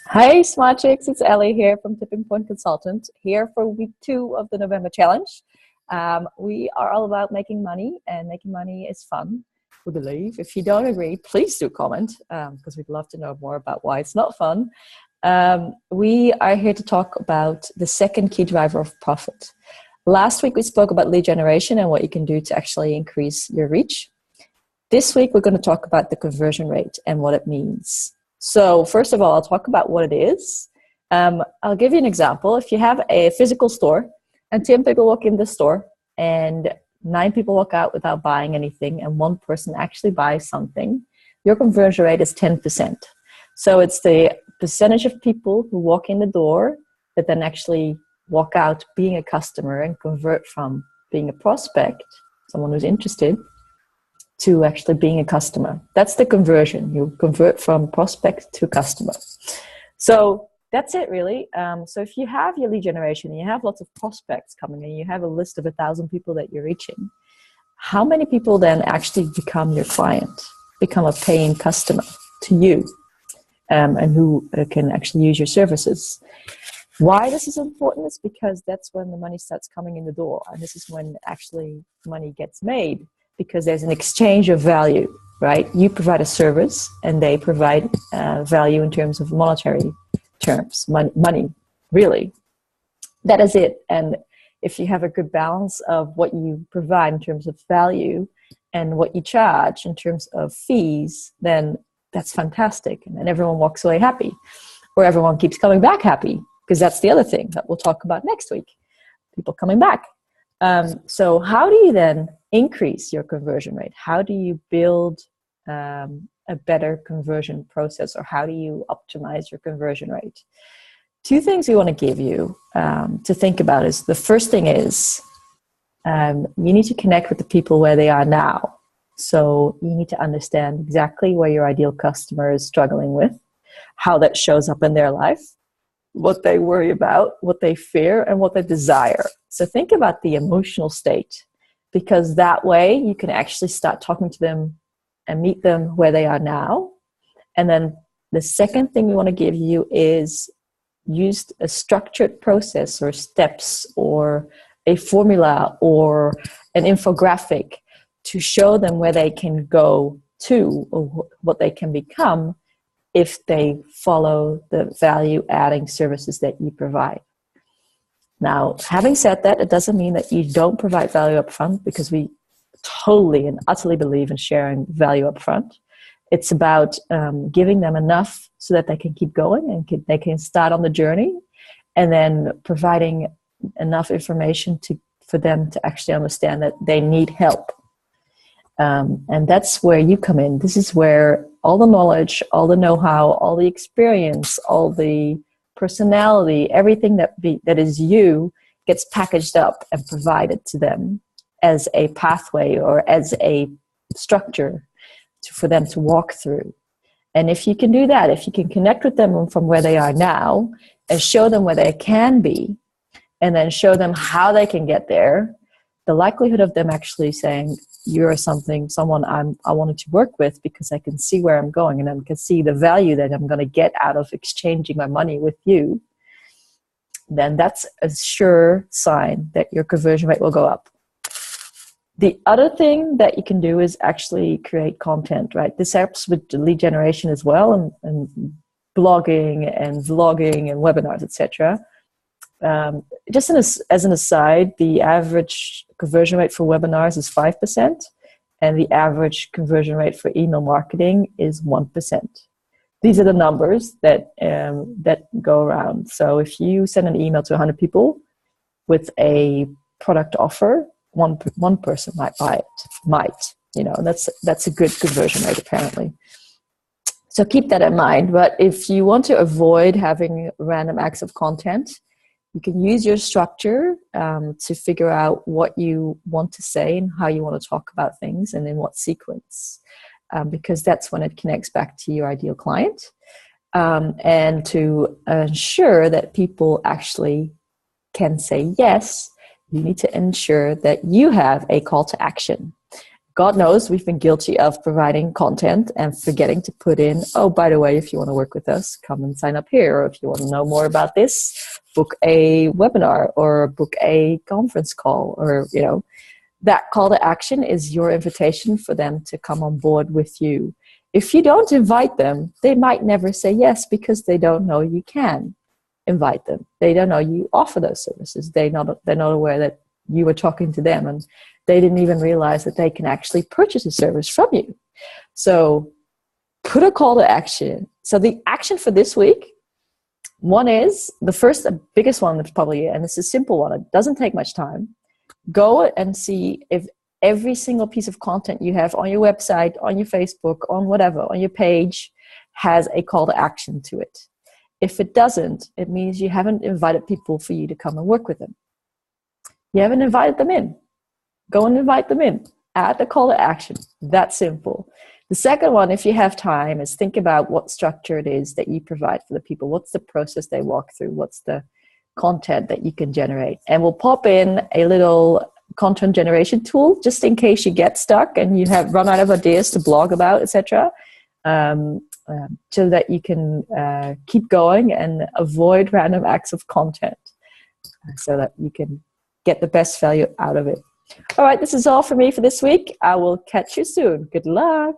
Hi, Smart Chicks. It's Ellie here from Tipping Point Consultant, here for week 2 of the November challenge. We are all about making money, and making money is fun, we believe. If you don't agree, please do comment, because we'd love to know more about why it's not fun. We are here to talk about the second key driver of profit. Last week, we spoke about lead generation and what you can do to actually increase your reach. This week, we're going to talk about the conversion rate and what it means. So first of all, I'll talk about what it is. I'll give you an example. If you have a physical store and 10 people walk in the store and 9 people walk out without buying anything and 1 person actually buys something, your conversion rate is 10%. So it's the percentage of people who walk in the door that then actually walk out being a customer and convert from being a prospect, someone who's interested, to actually being a customer. That's the conversion. You convert from prospect to customer. So that's it, really. So if you have your lead generation and you have lots of prospects coming in, you have a list of 1,000 people that you're reaching, how many people then actually become your client, become a paying customer to you, and who can actually use your services? Why this is important is because that's when the money starts coming in the door, and this is when actually money gets made, because there's an exchange of value, right? You provide a service and they provide value in terms of monetary terms, money, really. That is it. And if you have a good balance of what you provide in terms of value and what you charge in terms of fees, then that's fantastic. And then everyone walks away happy, or everyone keeps coming back happy, because that's the other thing that we'll talk about next week, people coming back. So how do you then increase your conversion rate? How do you build a better conversion process, or how do you optimize your conversion rate? 2 things we want to give you to think about is, the first thing is you need to connect with the people where they are now. So you need to understand exactly where your ideal customer is struggling with, how that shows up in their life, what they worry about, what they fear, and what they desire. So think about the emotional state, because that way you can actually start talking to them and meet them where they are now. And then the second thing we want to give you is use a structured process or steps or a formula or an infographic to show them where they can go to, or what they can become, if they follow the value-adding services that you provide. Now, having said that, it doesn't mean that you don't provide value up front, because we totally and utterly believe in sharing value up front. It's about giving them enough so that they can keep going and they can start on the journey, and then providing enough information for them to actually understand that they need help. And that's where you come in. This is where all the knowledge, all the know-how, all the experience, all the personality, everything that is you gets packaged up and provided to them as a pathway or as a structure for them to walk through. And if you can do that, if you can connect with them from where they are now and show them where they can be, and then show them how they can get there, the likelihood of them actually saying, you're someone I wanted to work with, because I can see where I'm going and I can see the value that I'm going to get out of exchanging my money with you, then that's a sure sign that your conversion rate will go up. The other thing that you can do is actually create content, right? This helps with lead generation as well, and blogging and vlogging and webinars, etc. Just as an aside, the average conversion rate for webinars is 5%, and the average conversion rate for email marketing is 1%. These are the numbers that go around. So if you send an email to 100 people with a product offer, one person might buy it. That's a good conversion rate, apparently. So keep that in mind. But if you want to avoid having random acts of content, you can use your structure to figure out what you want to say and how you want to talk about things, and in what sequence, because that's when it connects back to your ideal client. And to ensure that people actually can say yes, you need to ensure that you have a call to action. God knows we've been guilty of providing content and forgetting to put in, oh, by the way, if you want to work with us, come and sign up here. Or if you want to know more about this, book a webinar or book a conference call. Or, you know, that call to action is your invitation for them to come on board with you. If you don't invite them, they might never say yes because they don't know you can invite them. They don't know you offer those services. They're not aware that you were talking to them, and they didn't even realize that they can actually purchase a service from you. So put a call to action. So the action for this week, one is, the biggest one that's probably, and it's a simple one, it doesn't take much time. Go and see if every single piece of content you have on your website, on your Facebook, on whatever, on your page, has a call to action to it. If it doesn't, it means you haven't invited people for you to come and work with them. You haven't invited them in. Go and invite them in. Add the call to action. That simple. The second one, if you have time, is think about what structure it is that you provide for the people. What's the process they walk through? What's the content that you can generate? And we'll pop in a little content generation tool just in case you get stuck and you have run out of ideas to blog about, etc. So that you can keep going and avoid random acts of content so that you can get the best value out of it. All right, this is all for me for this week. I will catch you soon. Good luck.